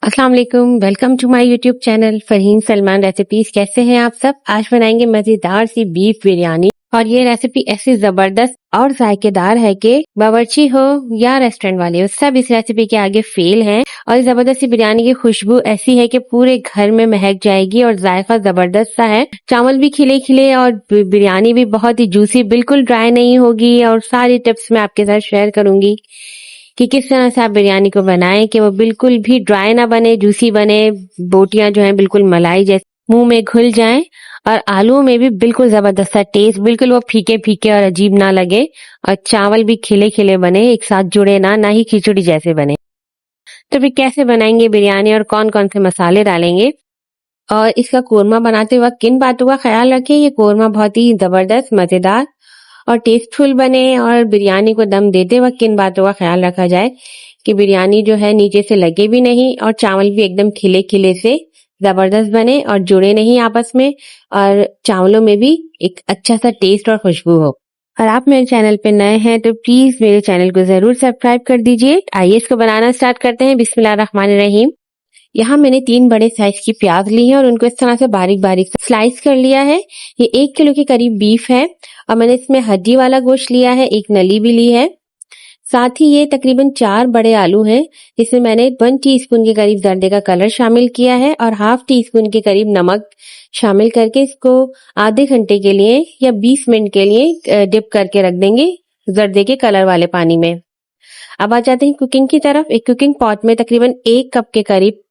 अस्सलाम वालेकुम, welcome to my YouTube channel Farheen Salman recipes. कैसे हैं आप सब? आज बनाएंगे मजेदार सी बीफ बिरयानी और ये रेसिपी ऐसी जबरदस्त और जायकेदार है कि बावर्ची हो या रेस्टोरेंट वाले हो, सब इस रेसिपी के आगे फेल हैं। और इस जबरदस्त सी बिरयानी की खुशबू ऐसी है कि पूरे घर में महक जाएगी और जायका जबरदस्त सा है। चावल भी खिले खिले और बिरयानी भी बहुत ही जूसी, बिल्कुल ड्राई नहीं होगी। और सारी टिप्स मैं आपके साथ शेयर करूंगी कि किस तरह से आप बिरयानी को बनाएं कि वो बिल्कुल भी ड्राई ना बने, जूसी बने। बोटियां जो हैं बिल्कुल मलाई जैसे मुंह में घुल जाएं और आलू में भी बिल्कुल जबरदस्त सा टेस्ट, बिल्कुल वो फीके फीके और अजीब ना लगे। और चावल भी खिले खिले बने, एक साथ जुड़े ना ही खिचड़ी जैसे बने। तो फिर कैसे बनाएंगे बिरयानी और कौन कौन से मसाले डालेंगे और इसका कोरमा बनाते वक्त किन बातों का ख्याल रखें? ये कोरमा बहुत ही जबरदस्त, मजेदार और टेस्टफुल बने। और बिरयानी को दम देते वक्त किन बातों का ख्याल रखा जाए कि बिरयानी जो है नीचे से लगे भी नहीं और चावल भी एकदम खिले खिले से जबरदस्त बने और जुड़े नहीं आपस में, और चावलों में भी एक अच्छा सा टेस्ट और खुशबू हो। और आप मेरे चैनल पे नए हैं तो प्लीज मेरे चैनल को जरूर सब्सक्राइब कर दीजिए। आइए इसको बनाना स्टार्ट करते हैं। बिस्मिल्लाहिर्रहमानिर्रहीम। यहाँ मैंने 3 बड़े साइज की प्याज ली है और उनको इस तरह से बारीक बारीक स्लाइस कर लिया है। ये 1 किलो के करीब बीफ है और मैंने इसमें हड्डी वाला गोश्त लिया है, एक नली भी ली है। साथ ही ये तकरीबन 4 बड़े आलू हैं, जिसमें मैंने 1 टीस्पून के करीब जर्दे का कलर शामिल किया है और हाफ टीस्पून के करीब नमक शामिल करके इसको आधे घंटे के लिए या 20 मिनट के लिए डिप करके रख देंगे जर्दे के कलर वाले पानी में। अब आ जाते हैं कुकिंग की तरफ। एक कुकिंग पॉट में तकरीबन 1 कप के करीब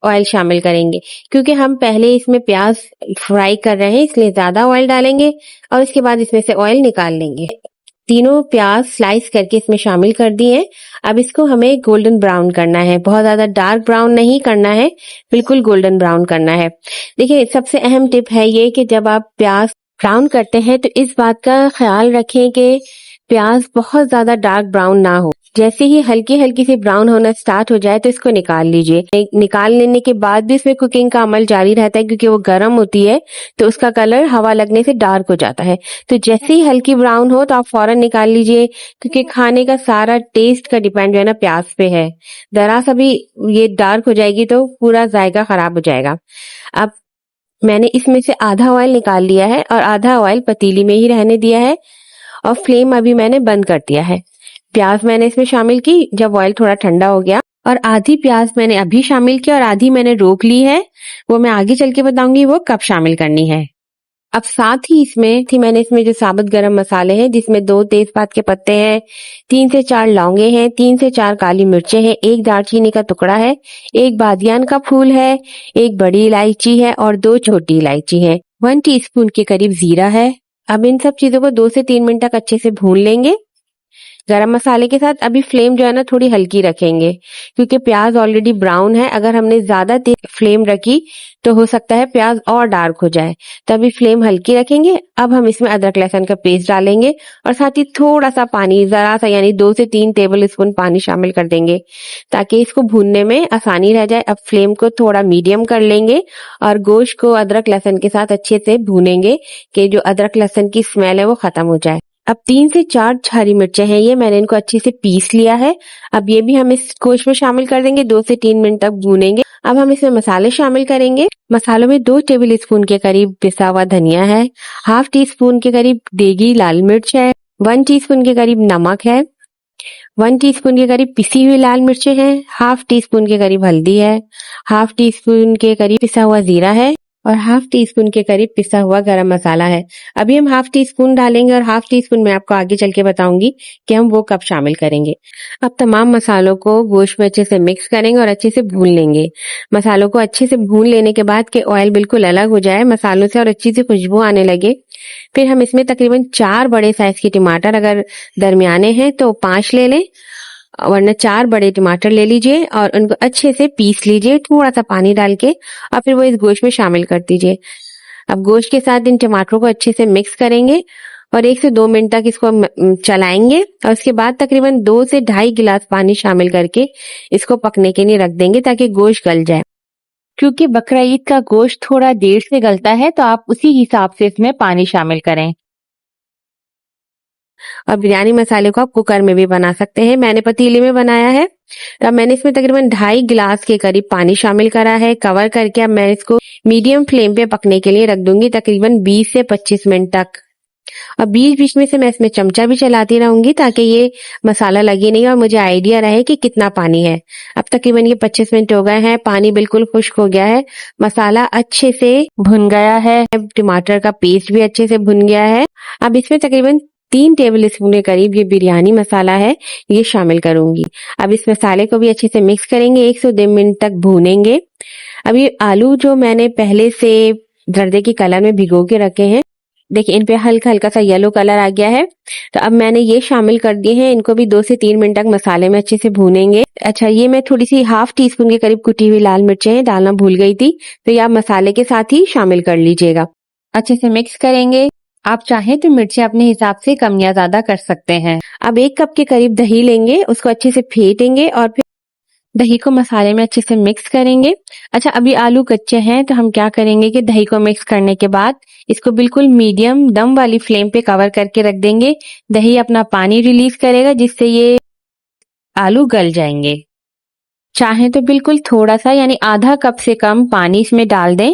ऑयल शामिल करेंगे, क्योंकि हम पहले इसमें प्याज फ्राई कर रहे हैं इसलिए ज्यादा ऑयल डालेंगे और इसके बाद इसमें से ऑयल निकाल लेंगे। तीनों प्याज स्लाइस करके इसमें शामिल कर दिए हैं। अब इसको हमें गोल्डन ब्राउन करना है, बहुत ज्यादा डार्क ब्राउन नहीं करना है, बिल्कुल गोल्डन ब्राउन करना है। देखिए, सबसे अहम टिप है ये कि जब आप प्याज ब्राउन करते हैं तो इस बात का ख्याल रखें कि प्याज बहुत ज्यादा डार्क ब्राउन ना हो। जैसे ही हल्की हल्की सी ब्राउन होना स्टार्ट हो जाए तो इसको निकाल लीजिए। निकाल लेने के बाद भी इसमें कुकिंग का अमल जारी रहता है, क्योंकि वो गर्म होती है तो उसका कलर हवा लगने से डार्क हो जाता है। तो जैसे ही हल्की ब्राउन हो तो आप फौरन निकाल लीजिए, क्योंकि खाने का सारा टेस्ट का डिपेंड जो है ना प्याज पे है। जरा सा भी ये डार्क हो जाएगी तो पूरा जायका खराब हो जाएगा। अब मैंने इसमें से आधा ऑयल निकाल लिया है और आधा ऑयल पतीली में ही रहने दिया है और फ्लेम अभी मैंने बंद कर दिया है। प्याज मैंने इसमें शामिल की जब ऑयल थोड़ा ठंडा हो गया, और आधी प्याज मैंने अभी शामिल की और आधी मैंने रोक ली है। वो मैं आगे चल के बताऊंगी वो कब शामिल करनी है। अब साथ ही मैंने इसमें जो साबुत गरम मसाले हैं, जिसमें 2 तेजपात के पत्ते हैं, 3 से 4 लौंगे हैं, 3 से 4 काली मिर्चें हैं, 1 दालचीनी का टुकड़ा है, 1 बादियान का फूल है, 1 बड़ी इलायची है और 2 छोटी इलायची है, 1 टीस्पून के करीब जीरा है। अब इन सब चीजों को 2 से 3 मिनट तक अच्छे से भून लेंगे गरम मसाले के साथ। अभी फ्लेम जो है ना थोड़ी हल्की रखेंगे, क्योंकि प्याज ऑलरेडी ब्राउन है। अगर हमने ज्यादा तेज फ्लेम रखी तो हो सकता है प्याज और डार्क हो जाए, तो अभी फ्लेम हल्की रखेंगे। अब हम इसमें अदरक लहसुन का पेस्ट डालेंगे और साथ ही थोड़ा सा पानी, जरा सा यानी 2 से 3 टेबल स्पून पानी शामिल कर देंगे, ताकि इसको भूनने में आसानी रह जाए। अब फ्लेम को थोड़ा मीडियम कर लेंगे और गोश्त को अदरक लहसुन के साथ अच्छे से भूनेंगे कि जो अदरक लहसुन की स्मेल है वो खत्म हो जाए। अब 3 से 4 हरी मिर्चें हैं, ये मैंने इनको अच्छे से पीस लिया है। अब ये भी हम इस गोश्त में शामिल कर देंगे, 2 से 3 मिनट तक भूनेंगे। अब हम इसमें मसाले शामिल करेंगे। मसालों में 2 टेबल स्पून के करीब पिसा हुआ धनिया है, हाफ टी स्पून के करीब देगी लाल मिर्च है, 1 टीस्पून के करीब नमक है, 1 टीस्पून के करीब पिसी हुई लाल मिर्चें हैं, हाफ टी स्पून के करीब हल्दी है, हाफ टी स्पून के करीब पिसा हुआ जीरा है और हाफ टी स्पून के करीब पिसा हुआ गरम मसाला है। अभी हम हाफ टी स्पून डालेंगे और हाफ टी स्पून मैं आपको आगे चल के बताऊंगी कि हम वो कब शामिल करेंगे। अब तमाम मसालों को गोश्त में अच्छे से मिक्स करेंगे और अच्छे से भून लेंगे। मसालों को अच्छे से भून लेने के बाद के ऑयल बिल्कुल अलग हो जाए मसालों से और अच्छी सी खुशबू आने लगे, फिर हम इसमें तकरीबन 4 बड़े साइज के टमाटर, अगर दरमियाने हैं तो 5 ले लें, वरना 4 बड़े टमाटर ले लीजिए और उनको अच्छे से पीस लीजिए थोड़ा सा पानी डाल के, और फिर वो इस गोश्त में शामिल कर दीजिए। अब गोश्त के साथ इन टमाटरों को अच्छे से मिक्स करेंगे और 1 से 2 मिनट तक इसको चलाएंगे और उसके बाद तकरीबन 2 से 2.5 गिलास पानी शामिल करके इसको पकने के लिए रख देंगे, ताकि गोश्त गल जाए। क्योंकि बकरा ईद का गोश्त थोड़ा देर से गलता है तो आप उसी हिसाब से इसमें पानी शामिल करें। और बिरयानी मसाले को आप कुकर में भी बना सकते हैं। मैंने पतीले में बनाया है। तो अब मैंने इसमें तकरीबन 2.5 गिलास के करीब पानी शामिल करा है। कवर करके अब मैं इसको मीडियम फ्लेम पे पकने के लिए रख दूंगी तकरीबन 20 से 25 मिनट तक। और बीच बीच में से मैं इसमें चमचा भी चलाती रहूंगी ताकि ये मसाला लगे नहीं और मुझे आइडिया रहे कि कितना पानी है। अब तकरीबन ये 25 मिनट हो गए हैं, पानी बिल्कुल खुश्क हो गया है, मसाला अच्छे से भुन गया है, टमाटर का पेस्ट भी अच्छे से भुन गया है। अब इसमें तकरीबन 3 टेबल स्पून के करीब ये बिरयानी मसाला है, ये शामिल करूंगी। अब इस मसाले को भी अच्छे से मिक्स करेंगे, 1 से 2 मिनट तक भूनेंगे। अब ये आलू जो मैंने पहले से जर्दे के कलर में भिगो के रखे हैं, देखिए इन पे हल्का हल्का सा येलो कलर आ गया है। तो अब मैंने ये शामिल कर दिए हैं, इनको भी 2 से 3 मिनट तक मसाले में अच्छे से भूनेंगे। अच्छा, ये मैं थोड़ी सी ½ टीस्पून के करीब कुटी हुई लाल मिर्चें डालना भूल गई थी, तो ये आप मसाले के साथ ही शामिल कर लीजिएगा। अच्छे से मिक्स करेंगे। आप चाहें तो मिर्चें अपने हिसाब से कम या ज्यादा कर सकते हैं। अब 1 कप के करीब दही लेंगे, उसको अच्छे से फेंटेंगे और फिर दही को मसाले में अच्छे से मिक्स करेंगे। अच्छा, अभी आलू कच्चे हैं तो हम क्या करेंगे कि दही को मिक्स करने के बाद इसको बिल्कुल मीडियम दम वाली फ्लेम पे कवर करके रख देंगे। दही अपना पानी रिलीज करेगा जिससे ये आलू गल जाएंगे। चाहें तो बिल्कुल थोड़ा सा यानी आधा कप से कम पानी इसमें डाल दें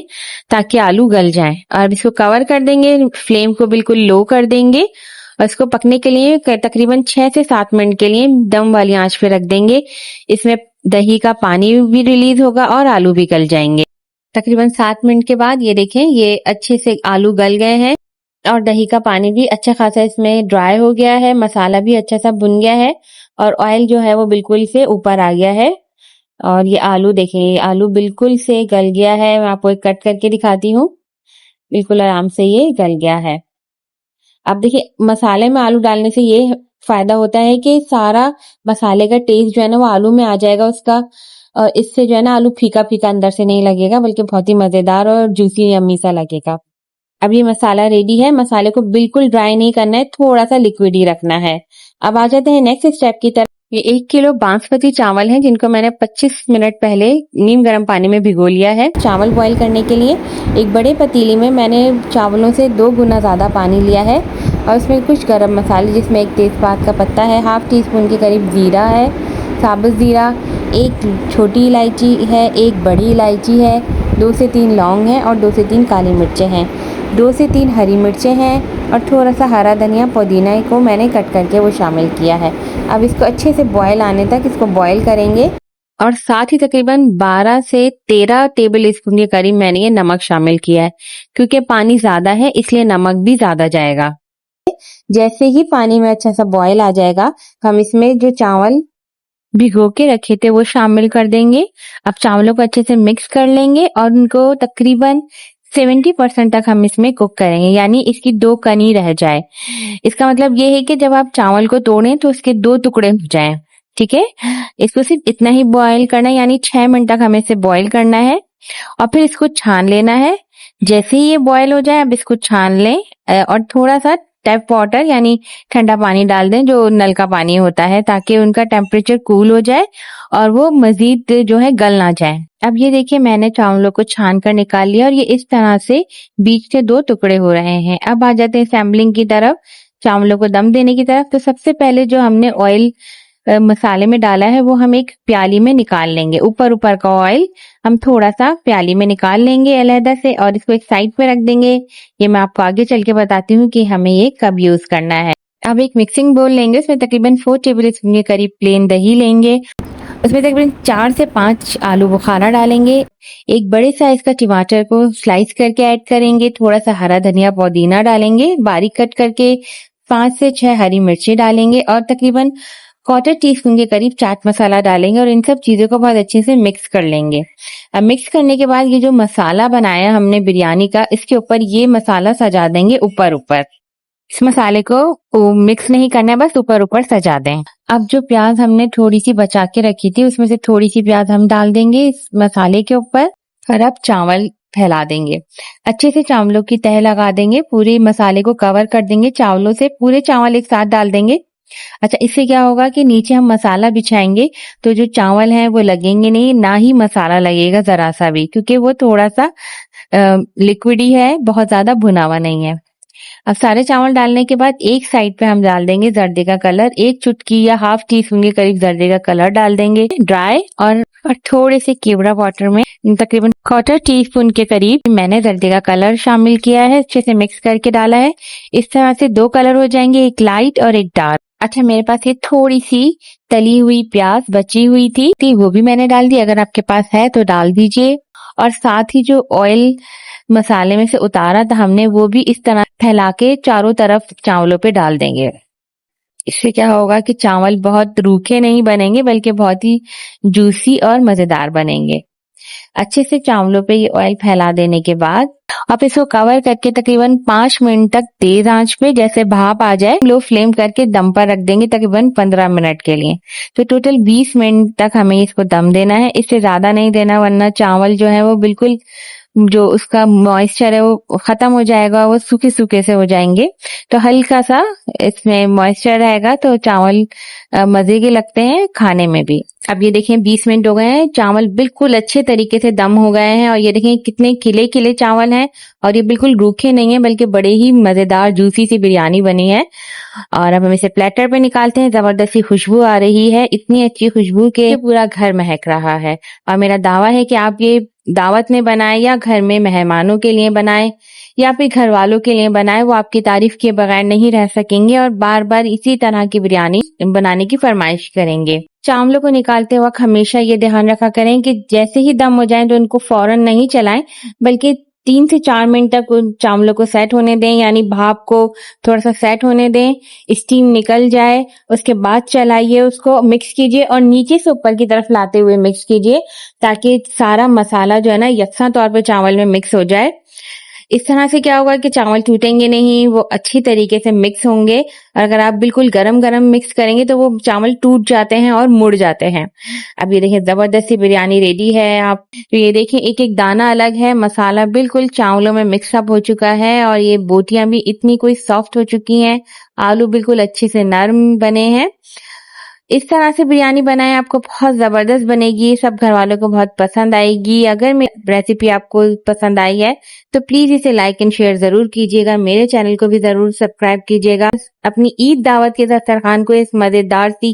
ताकि आलू गल जाएं। और इसको कवर कर देंगे, फ्लेम को बिल्कुल लो कर देंगे और इसको पकने के लिए तकरीबन 6 से 7 मिनट के लिए दम वाली आंच पे रख देंगे। इसमें दही का पानी भी रिलीज होगा और आलू भी गल जाएंगे। तकरीबन 7 मिनट के बाद ये देखें, ये अच्छे से आलू गल गए हैं और दही का पानी भी अच्छा खासा इसमें ड्राई हो गया है, मसाला भी अच्छा सा भुन गया है और ऑयल जो है वो बिल्कुल से ऊपर आ गया है। और ये आलू देखें, ये आलू बिल्कुल से गल गया है। मैं आपको एक कट करके दिखाती हूँ, बिल्कुल आराम से ये गल गया है। अब देखिए, मसाले में आलू डालने से ये फायदा होता है कि सारा मसाले का टेस्ट जो है ना वो आलू में आ जाएगा उसका। इससे जो है ना आलू फीका फीका अंदर से नहीं लगेगा, बल्कि बहुत ही मजेदार और जूसी यम्मी सा लगेगा। अब ये मसाला रेडी है। मसाले को बिल्कुल ड्राई नहीं करना है, थोड़ा सा लिक्विड ही रखना है। अब आ जाते हैं नेक्स्ट स्टेप की तरफ। ये 1 किलो बासमती चावल हैं जिनको मैंने 25 मिनट पहले नीम गर्म पानी में भिगो लिया है। चावल बॉईल करने के लिए एक बड़े पतीले में मैंने चावलों से 2 गुना ज़्यादा पानी लिया है और उसमें कुछ गरम मसाले, जिसमें 1 तेज़पात का पत्ता है, ½ टीस्पून के करीब ज़ीरा है, साबुत ज़ीरा, 1 छोटी इलायची है, 1 बड़ी इलायची है, 2 से 3 लौंग हैं और 2 से 3 काली मिर्चें हैं, 2 से 3 हरी मिर्चें हैं और थोड़ा सा हरा धनिया पुदीना को मैंने कट करके वो शामिल किया है। अब इसको अच्छे से बॉयल आने तक इसको बॉयल करेंगे और साथ ही तकरीबन 12 से 13 टेबल स्पून के करीब मैंने ये नमक शामिल किया है। क्योंकि पानी ज़्यादा है इसलिए नमक भी ज़्यादा जाएगा। जैसे ही पानी में अच्छा सा बॉयल आ जाएगा, हम इसमें जो चावल भिगो के रखे थे वो शामिल कर देंगे। अब चावलों को अच्छे से मिक्स कर लेंगे और उनको तकरीबन 70% तक हम इसमें कुक करेंगे, यानी इसकी 2 कनी रह जाए। इसका मतलब ये है कि जब आप चावल को तोड़ें तो उसके 2 टुकड़े हो जाएं। ठीक है, इसको सिर्फ इतना ही बॉयल करना है, यानी 6 मिनट तक हमें इसे बॉयल करना है और फिर इसको छान लेना है। जैसे ही ये बॉयल हो जाए अब इसको छान लें और थोड़ा सा टैप वाटर यानी ठंडा पानी डाल दें, जो नल का पानी होता है, ताकि उनका टेम्परेचर कूल हो जाए और वो मजीद जो है गल ना जाए। अब ये देखिए, मैंने चावलों को छान कर निकाल लिया और ये इस तरह से बीच से 2 टुकड़े हो रहे हैं। अब आ जाते हैं सैम्पलिंग की तरफ, चावलों को दम देने की तरफ। तो सबसे पहले जो हमने ऑयल मसाले में डाला है वो हम एक प्याली में निकाल लेंगे। ऊपर का ऑयल हम थोड़ा सा प्याली में निकाल लेंगे अलहदा से और इसको एक साइड पे रख देंगे। ये मैं आपको आगे चल के बताती हूँ कि हमें ये कब यूज करना है। अब एक मिक्सिंग बोल लेंगे, उसमें तकरीबन 4 टेबल स्पून के करीब प्लेन दही लेंगे, उसमें तकरीबन 4 से 5 आलू बुखारा डालेंगे, एक बड़े साइज का टमाटर को स्लाइस करके ऐड करेंगे, थोड़ा सा हरा धनिया पुदीना डालेंगे बारीक कट करके, 5 से 6 हरी मिर्ची डालेंगे और तकरीबन 1/4 टीस्पून के करीब चाट मसाला डालेंगे और इन सब चीजों को बहुत अच्छे से मिक्स कर लेंगे। अब मिक्स करने के बाद ये जो मसाला बनाया हमने बिरयानी का, इसके ऊपर ये मसाला सजा देंगे ऊपर। इस मसाले को मिक्स नहीं करना है, बस ऊपर सजा दें। अब जो प्याज हमने थोड़ी सी बचा के रखी थी उसमें से थोड़ी सी प्याज हम डाल देंगे इस मसाले के ऊपर और अब चावल फैला देंगे। अच्छे से चावलों की तह लगा देंगे, पूरे मसाले को कवर कर देंगे चावलों से, पूरे चावल एक साथ डाल देंगे। अच्छा, इससे क्या होगा कि नीचे हम मसाला बिछाएंगे तो जो चावल हैं वो लगेंगे नहीं, ना ही मसाला लगेगा जरा सा भी, क्योंकि वो थोड़ा सा लिक्विड ही है, बहुत ज्यादा भुना हुआ नहीं है। अब सारे चावल डालने के बाद एक साइड पे हम डाल देंगे जर्दे का कलर, 1 चुटकी या हाफ टी स्पून के करीब जर्दे का कलर डाल देंगे ड्राई, और थोड़े से केवड़ा वाटर में तकरीबन 1/4 टीस्पून के करीब मैंने जर्दे का कलर शामिल किया है, अच्छे से मिक्स करके डाला है। इस तरह से 2 कलर हो जाएंगे, एक लाइट और एक डार्क। अच्छा, मेरे पास ये थोड़ी सी तली हुई प्याज बची हुई थी, वो भी मैंने डाल दी, अगर आपके पास है तो डाल दीजिए। और साथ ही जो ऑयल मसाले में से उतारा था हमने, वो भी इस तरह फैला के चारों तरफ चावलों पे डाल देंगे। इससे क्या होगा कि चावल बहुत रूखे नहीं बनेंगे, बल्कि बहुत ही जूसी और मजेदार बनेंगे। अच्छे से चावलों पे ये ऑयल फैला देने के बाद आप इसको कवर करके तकरीबन 5 मिनट तक तेज आंच पे, जैसे भाप आ जाए, लो फ्लेम करके दम पर रख देंगे तकरीबन 15 मिनट के लिए। तो टोटल 20 मिनट तक हमें इसको दम देना है, इससे ज्यादा नहीं देना, वरना चावल जो है वो बिल्कुल, जो उसका मॉइस्चर है वो खत्म हो जाएगा, वो सूखे सूखे से हो जाएंगे। तो हल्का सा इसमें मॉइस्चर रहेगा तो चावल मजे के लगते हैं खाने में भी। अब ये देखें 20 मिनट हो गए हैं, चावल बिल्कुल अच्छे तरीके से दम हो गए हैं, और ये देखें कितने खिले खिले चावल हैं, और ये बिल्कुल रूखे नहीं है, बल्कि बड़े ही मजेदार जूसी सी बिरयानी बनी है। और अब हम इसे प्लेटर पे निकालते हैं। जबरदस्ती खुशबू आ रही है, इतनी अच्छी खुशबू के पूरा घर महक रहा है। और मेरा दावा है कि आप ये दावत में बनाए या घर में मेहमानों के लिए बनाए या फिर घर वालों के लिए बनाए, वो आपकी तारीफ के बगैर नहीं रह सकेंगे और बार बार इसी तरह की बिरयानी बनाने की फरमाइश करेंगे। चावलों को निकालते वक्त हमेशा ये ध्यान रखा करें कि जैसे ही दम हो जाए तो उनको फौरन नहीं चलाएं, बल्कि 3 से 4 मिनट तक उन चावलों को सेट होने दें, यानी भाप को थोड़ा सा सेट होने दें, स्टीम निकल जाए, उसके बाद चलाइए, उसको मिक्स कीजिए और नीचे से ऊपर की तरफ लाते हुए मिक्स कीजिए, ताकि सारा मसाला जो है ना यकसा तौर पर चावल में मिक्स हो जाए। इस तरह से क्या होगा कि चावल टूटेंगे नहीं, वो अच्छी तरीके से मिक्स होंगे। अगर आप बिल्कुल गरम गरम मिक्स करेंगे तो वो चावल टूट जाते हैं और मुड़ जाते हैं। अब ये देखिए जबरदस्त सी बिरयानी रेडी है। आप तो ये देखें एक एक दाना अलग है, मसाला बिल्कुल चावलों में मिक्सअप हो चुका है, और ये बोटियां भी इतनी कोई सॉफ्ट हो चुकी हैं, आलू बिल्कुल अच्छे से नरम बने हैं। इस तरह से बिरयानी बनाएं, आपको बहुत जबरदस्त बनेगी, सब घर वालों को बहुत पसंद आएगी। अगर मेरी रेसिपी आपको पसंद आई है तो प्लीज इसे लाइक एंड शेयर जरूर कीजिएगा, मेरे चैनल को भी जरूर सब्सक्राइब कीजिएगा। अपनी ईद दावत के दस्तरखान को इस मजेदार सी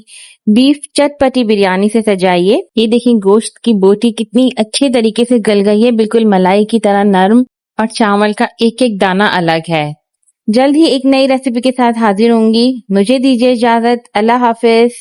बीफ चटपटी बिरयानी से सजाइए। ये देखिए गोश्त की बोटी कितनी अच्छे तरीके से गल गई है, बिल्कुल मलाई की तरह नरम, और चावल का एक एक दाना अलग है। जल्द ही एक नई रेसिपी के साथ हाजिर होंगी। मुझे दीजिए इजाजत। अल्लाह हाफिज।